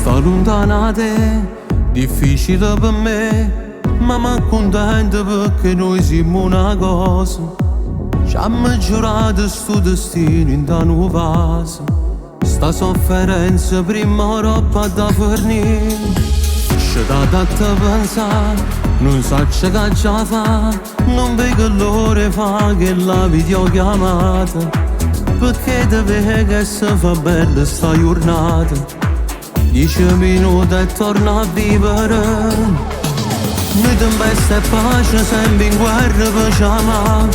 sto lontana da te, difficile per me, ma mi contento perché noi siamo una cosa. Ci hanno giurato sto destino in da nuova fase. Sta sofferenza prima o roba da fornire. C'è da tanto pensare, non so che già fa. Non vedo l'ora fa che la videochiamata, perché deve che si fa bella sta giornata. 10 minuti e torna a vivere. Noi tempesta e pace sempre in guerra facciamo.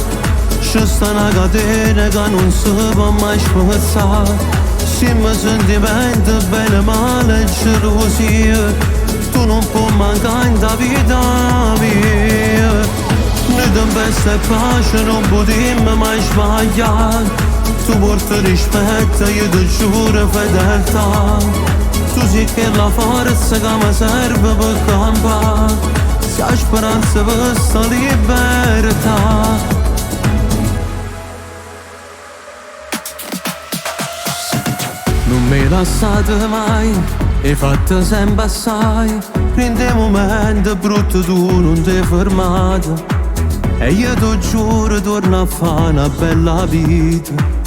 C'è sta una catena che non si può mai spezzare. Siamo sentimenti bene male e gelosia. Tu non puoi mancare in da vita mia. Noi tempesta e pace non potremmo mai sbagliare. Tu porti rispetto, io ti giuro fedeltà. Tu sei che la forza che mi serve per campare. Sei speranza per sta libertà. Non mi lasciate mai, hai fatto sempre assai. In dei momenti brutti tu non ti hai fermato. E io ti giuro torno a fare una bella vita.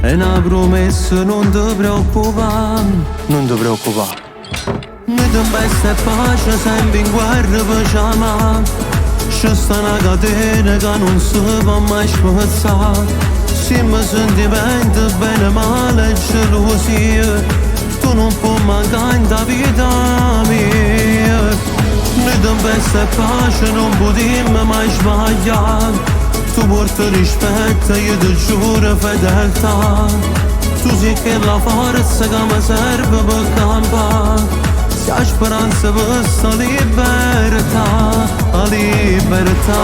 È una promessa, non ti preoccupare, non ti preoccupare. Noi tempesta e pace sempre in guerra facciamo. C'è sta una catena che non si può mai spezzare. Siamo sentimenti bene male e gelosia. Tu non puoi mancare in da vita mia. Noi tempesta e pace non potremmo mai sbagliare. Tu porti rispetto, io ti giuro fedeltà. Tu sei che la forza che mi serve per campare. Sei speranza per sta libertà, la libertà.